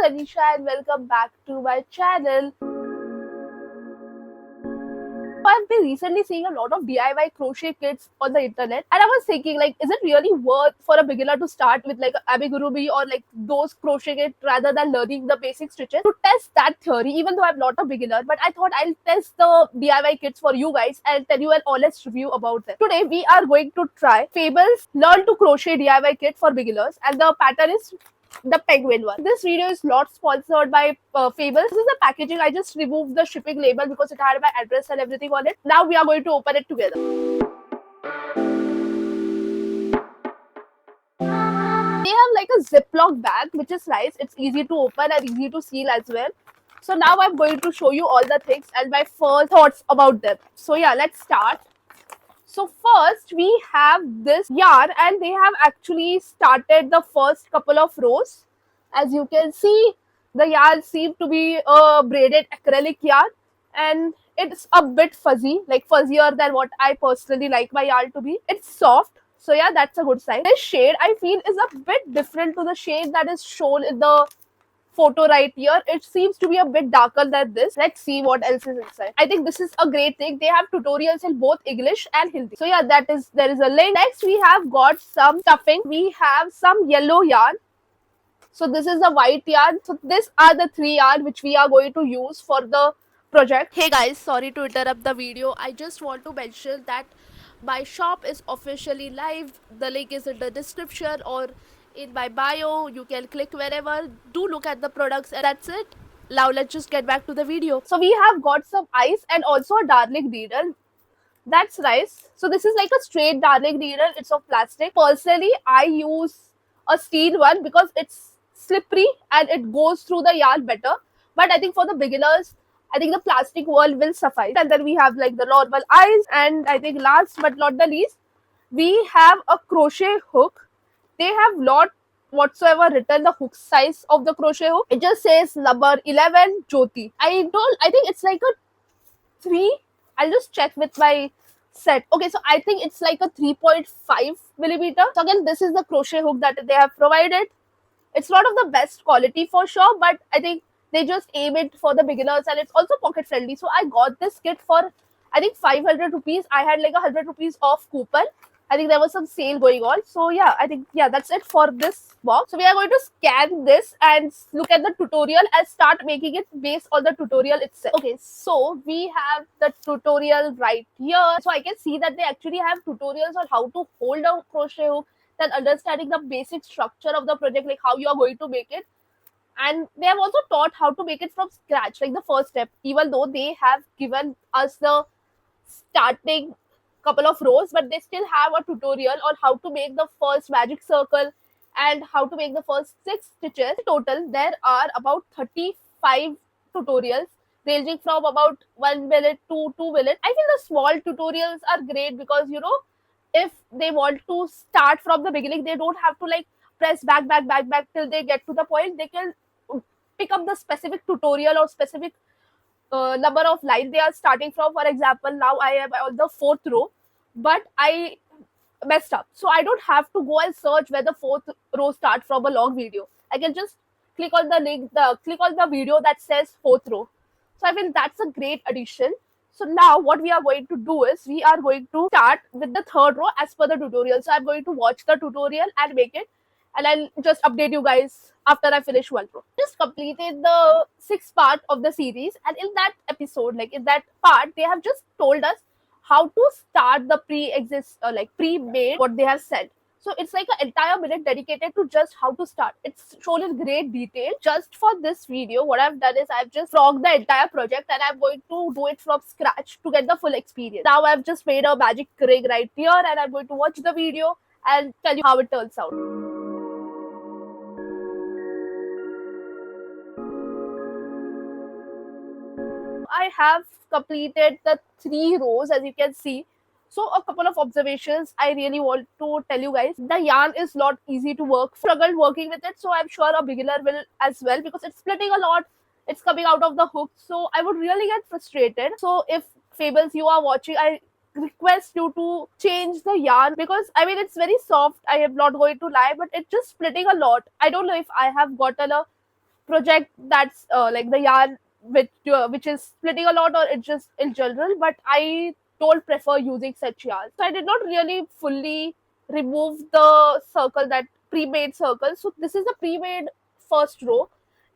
Anisha and welcome back to my channel. I've been recently seeing a lot of DIY crochet kits on the internet, and I was thinking, like, is it really worth for a beginner to start with like amigurumi or like those crochet kits rather than learning the basic stitches? To test that theory, even though I'm not a beginner, but I thought I'll test the DIY kits for you guys and tell you an honest review about them. Today, we are going to try Fable's Learn to Crochet DIY Kit for beginners, and the pattern is the penguin one. This video is not sponsored by Fable. This is the packaging. I just removed the shipping label because it had my address and everything on it. Now we are going to open it together. They have like a Ziploc bag, which is nice. It's easy to open and easy to seal as well. So now I'm going to show you all the things and my first thoughts about them. So yeah, let's start. So first we have this yarn, and they have actually started the first couple of rows. As you can see, the yarn seems to be a braided acrylic yarn, and it's a bit fuzzy, like fuzzier than what I personally like my yarn to be. It's soft, so yeah, that's a good sign. This shade I feel is a bit different to the shade that is shown in the photo right here. It seems to be a bit darker than this. Let's see what else is inside. I think this is a great thing. They have tutorials in both English and Hindi. So yeah, there is a link. Next we have got some stuffing. We have some yellow yarn. So this is the white yarn. So these are the three yarn which we are going to use for the project. Hey guys, sorry to interrupt the video. I just want to mention that my shop is officially live. The link is in the description or in my bio. You can click wherever. Do look at the products, and that's it. Now let's just get back to the video. So we have got some ice and also a darning needle. That's nice. So this is like a straight darning needle. It's of plastic. Personally, I use a steel one because it's slippery and it goes through the yarn better. But I think for the beginners, I think the plastic one will suffice. And then we have like the normal eyes. And I think last but not the least, we have a crochet hook. They have not whatsoever written the hook size of the crochet hook. It just says number 11 Jyoti. I think it's like a 3. I'll just check with my set. Okay, so I think it's like a 3.5 millimeter. So again, this is the crochet hook that they have provided. It's not of the best quality for sure, but I think they just aim it for the beginners, and it's also pocket friendly. So I got this kit for I think 500 rupees. I had like 100 rupees off coupon. I think there was some sale going on. So yeah, I think that's it for this box. So we are going to scan this and look at the tutorial and start making it based on the tutorial itself. Okay, so we have the tutorial right here. So I can see that they actually have tutorials on how to hold a crochet hook, then understanding the basic structure of the project, like how you are going to make it. And they have also taught how to make it from scratch, like the first step, even though they have given us the starting couple of rows, but they still have a tutorial on how to make the first magic circle and how to make the first 6 stitches. In total, there are about 35 tutorials ranging from about 1 minute to 2 minutes. I feel the small tutorials are great because, if they want to start from the beginning, they don't have to like press back till they get to the point. They can pick up the specific tutorial or specific number of lines they are starting from. For example, now I am on the 4th row, but I messed up, so I don't have to go and search where the 4th row starts from a long video. I can just click on the link, click on the video that says 4th row. So I feel that's a great addition. So now what we are going to do is we are going to start with the 3rd row as per the tutorial. So I'm going to watch the tutorial and make it, and I'll just update you guys after I finish 1 row. Just completed the 6th part of the series, and in that episode, like in that part, they have just told us how to start the pre-made what they have said. So it's like an entire minute dedicated to just how to start. It's shown in great detail. Just for this video, what I've done is I've just frogged the entire project, and I'm going to do it from scratch to get the full experience. Now I've just made a magic ring right here, and I'm going to watch the video and tell you how it turns out. I have completed the 3 rows, as you can see. So a couple of observations I really want to tell you guys. The yarn is not easy to work. Struggled working with it, so I'm sure a beginner will as well, because it's splitting a lot. It's coming out of the hook, so I would really get frustrated. So if Fables, you are watching, I request you to change the yarn, because I mean it's very soft. I am not going to lie, but it's just splitting a lot. I don't know if I have gotten a project that's like the yarn which is splitting a lot, or it's just in general, but I don't prefer using such yarn. So I did not really fully remove the circle, that pre-made circle. So this is the pre-made first row.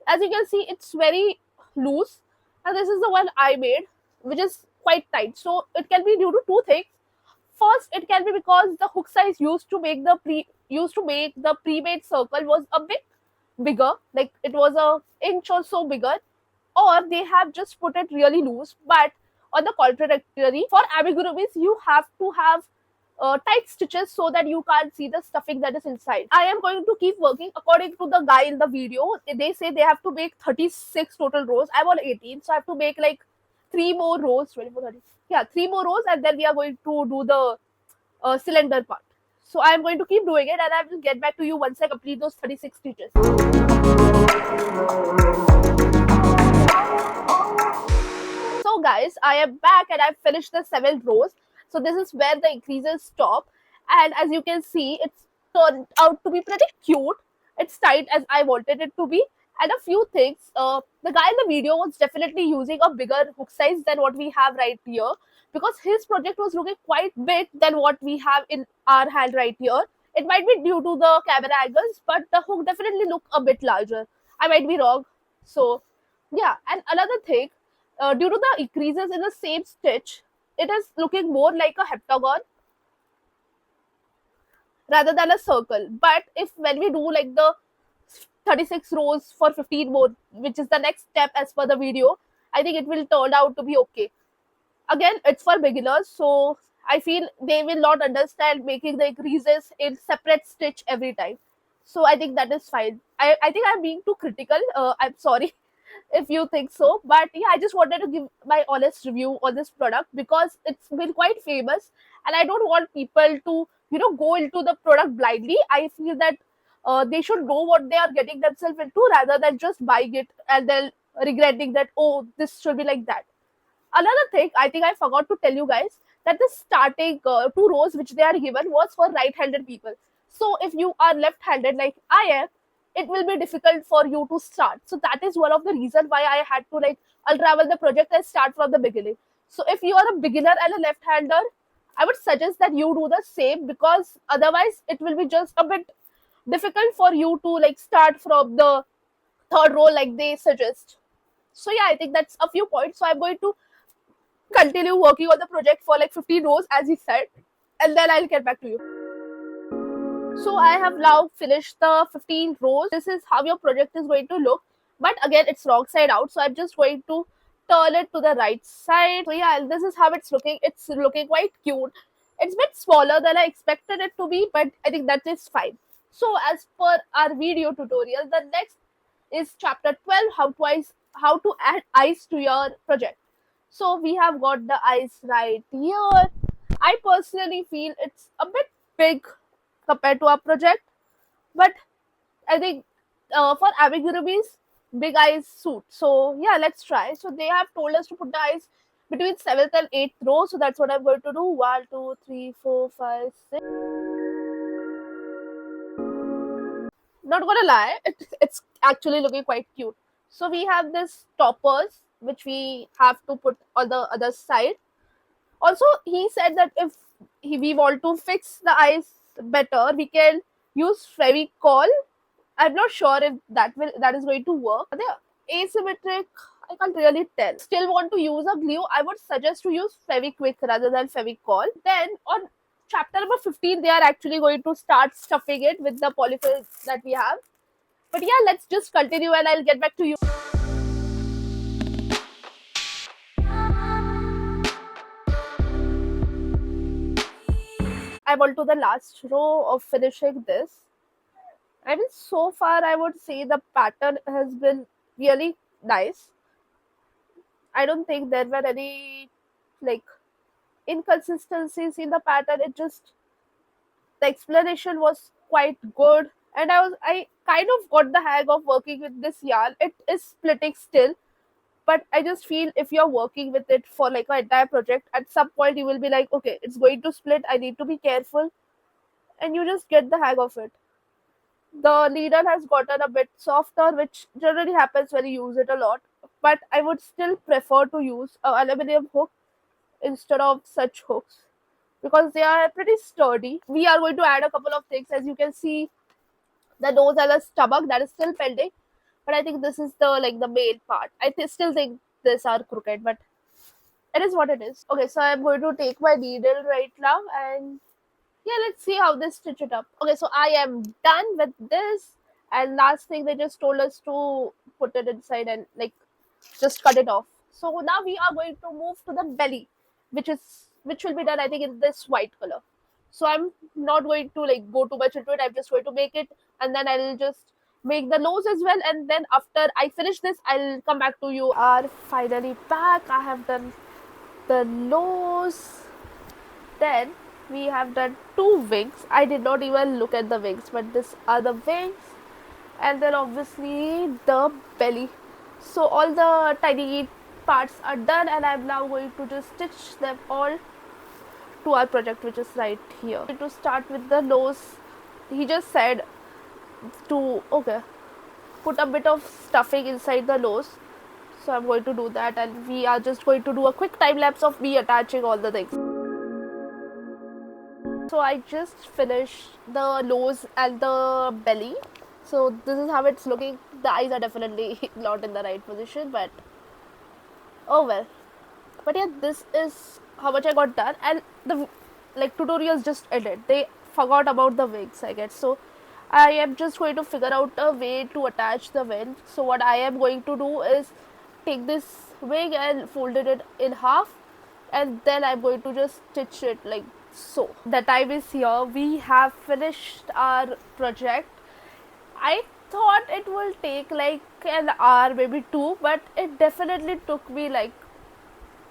As you can see, it's very loose, and this is the one I made, which is quite tight. So it can be due to two things. First, it can be because the hook size used to make the pre-made circle was a bit bigger, like it was a inch or so bigger, or they have just put it really loose. But on the contrary, for amigurumis, you have to have tight stitches so that you can't see the stuffing that is inside. I am going to keep working according to the guy in the video. They say they have to make 36 total rows. I'm on 18, so I have to make like 3 more rows, 24, 30. Yeah, 3 more rows, and then we are going to do the cylinder part. So I am going to keep doing it, and I will get back to you once I complete those 36 stitches. So guys, I am back and I've finished the 7 rows. So this is where the increases stop, and as you can see, it's turned out to be pretty cute. It's tight as I wanted it to be. And a few things, the guy in the video was definitely using a bigger hook size than what we have right here, because his project was looking quite big than what we have in our hand right here. It might be due to the camera angles, but the hook definitely looked a bit larger. I might be wrong. So yeah, and another thing, due to the increases in the same stitch, it is looking more like a heptagon rather than a circle. But if when we do like the 36 rows for 15 more, which is the next step as per the video, I think it will turn out to be okay. Again, it's for beginners, so I feel they will not understand making the increases in separate stitch every time. So I think that is fine. I think I'm being too critical. I'm sorry if you think so, but yeah, I just wanted to give my honest review on this product because it's been quite famous, and I don't want people to go into the product blindly. I feel that they should know what they are getting themselves into rather than just buying it and then regretting that, oh, this should be like that. Another thing, I think I forgot to tell you guys that the starting 2 rows which they are given was for right-handed people. So if you are left-handed like I am, it will be difficult for you to start. So that is one of the reasons why I had to like unravel the project and start from the beginning. So if you are a beginner and a left-hander, I would suggest that you do the same, because otherwise it will be just a bit difficult for you to like start from the third row like they suggest. So yeah, I think that's a few points. So I'm going to continue working on the project for like 15 rows as he said, and then I'll get back to you. So I have now finished the 15 rows. This is how your project is going to look, but again it's wrong side out, so I'm just going to turn it to the right side. So yeah, this is how it's looking. It's looking quite cute. It's a bit smaller than I expected it to be, but I think that is fine. So as per our video tutorial, the next is chapter 12, how to add eyes to your project. So we have got the eyes right here. I personally feel it's a bit big compared to our project, but I think for amigurumis, big eyes suit. So yeah, let's try. So they have told us to put the eyes between 7th and 8th row. So that's what I'm going to do. 1, 2, 3, 4, 5, 6. Not gonna lie, it's actually looking quite cute. So we have this toppers which we have to put on the other side. Also, he said that if we want to fix the eyes better, we can use Fevicol. I'm not sure if that is going to work. They're asymmetric. I can't really tell. Still want to use a glue? I would suggest to use Fevikwik rather than Fevicol. Then on chapter number 15, they are actually going to start stuffing it with the polyfill that we have. But yeah, let's just continue and I'll get back to you. I'm on to the last row of finishing this. I mean, so far, I would say the pattern has been really nice. I don't think there were any like inconsistencies in the pattern. It just, the explanation was quite good, and I kind of got the hang of working with this yarn. It is splitting still, but I just feel if you're working with it for like an entire project, at some point you will be like, okay, it's going to split. I need to be careful, and you just get the hang of it. The needle has gotten a bit softer, which generally happens when you use it a lot. But I would still prefer to use a aluminum hook instead of such hooks because they are pretty sturdy. We are going to add a couple of things. As you can see, the nose and the stomach that is still pending, but I think this is the main part. Still think these are crooked, but it is what it is. Okay, so I'm going to take my needle right now, and yeah, let's see how they stitch it up. Okay, so I am done with this, and last thing they just told us to put it inside and like just cut it off. So now we are going to move to the belly, which will be done I think in this white color. So I'm not going to like go too much into it. I'm just going to make it, and then I'll just make the nose as well, and then after I finish this I'll come back to you. Are finally back. I have done the nose, then we have done two wings. I did not even look at the wings, but these are the wings, and then obviously the belly. So all the tiny parts are done, and I'm now going to just stitch them all to our project, which is right here. To start with the nose, he just said to put a bit of stuffing inside the nose. So I'm going to do that, and we are just going to do a quick time lapse of me attaching all the things. So I just finished the nose and the belly. So this is how it's looking. The eyes are definitely not in the right position, but oh well. But yeah, this is how much I got done, and the like tutorials just ended. They forgot about the wings, I guess. So I am just going to figure out a way to attach the wing. So what I am going to do is take this wing and folded it in half, and then I'm going to just stitch it like so. The time is here. We have finished our project. I thought it will take like an hour, maybe two, but it definitely took me like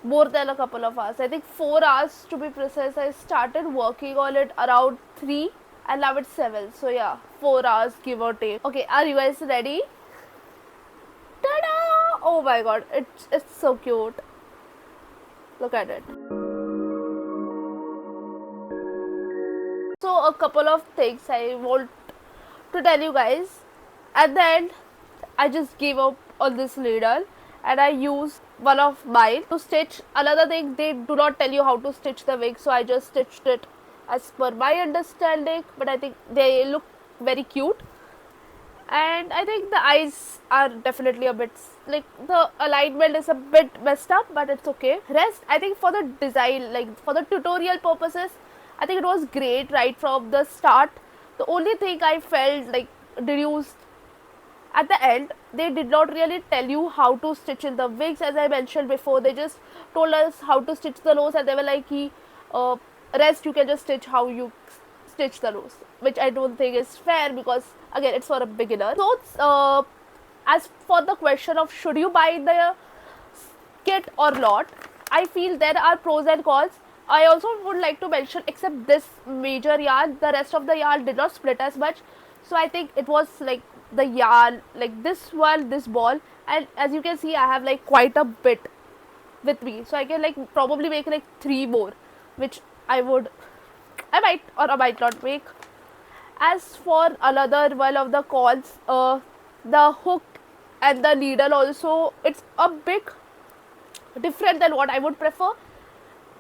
more than a couple of hours. I think 4 hours to be precise. I started working on it around 3 and now it's 7. So yeah, 4 hours give or take. Okay, are you guys ready? Ta-da! Oh my god, it's so cute. Look at it. So a couple of things I want to tell you guys. At the end, I just gave up on this needle and I used one of mine to stitch. Another thing, they do not tell you how to stitch the wig, so I just stitched it as per my understanding, but I think they look very cute. And I think the eyes are definitely a bit like the alignment is a bit messed up, but it's okay. Rest, I think for the design, like for the tutorial purposes, I think it was great right from the start. The only thing I felt like reduced at the end, they did not really tell you how to stitch in the wigs. As I mentioned before, they just told us how to stitch the nose, and they were like, rest you can just stitch how you stitch the nose, which I don't think is fair because again it's for a beginner. So as for the question of should you buy the kit or not, I feel there are pros and cons. I also would like to mention, except this major yarn, the rest of the yarn did not split as much. So I think it was like the yarn, like this one, this ball, and as you can see, I have like quite a bit with me. So I can like probably make like 3 more, which I might or I might not make. As for another one of the cons, the hook and the needle also, it's a bit different than what I would prefer.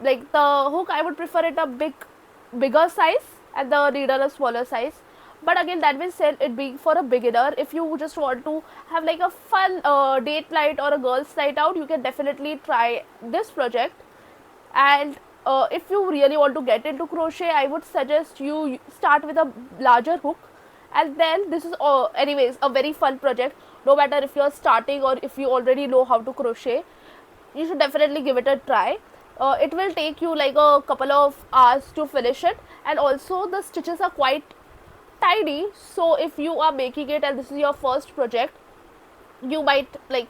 Like the hook, I would prefer it a bigger size, and the needle a smaller size. But again, that being said, it being for a beginner, if you just want to have like a fun date night or a girls night out, you can definitely try this project. And if you really want to get into crochet, I would suggest you start with a larger hook, and then this is anyways a very fun project. No matter if you're starting or if you already know how to crochet, you should definitely give it a try. It will take you like a couple of hours to finish it, and also the stitches are quite tiny. So if you are making it and this is your first project, you might like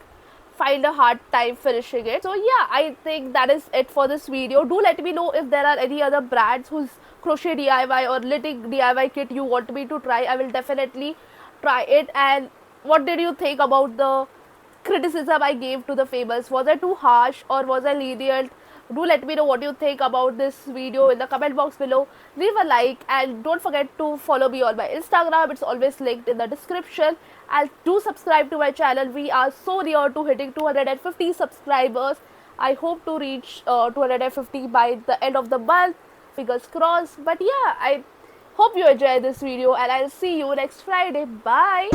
find a hard time finishing it. So yeah, I think that is it for this video. Do let me know if there are any other brands whose crochet DIY or knitting DIY kit you want me to try. I will definitely try it. And what did you think about the criticism I gave to the Famous? Was I too harsh or was I lenient? Do let me know what you think about this video in the comment box below. Leave a like and don't forget to follow me on my Instagram. It's always linked in the description. And do subscribe to my channel. We are so near to hitting 250 subscribers. I hope to reach 250 by the end of the month. Fingers crossed. But yeah, I hope you enjoy this video and I'll see you next Friday. Bye.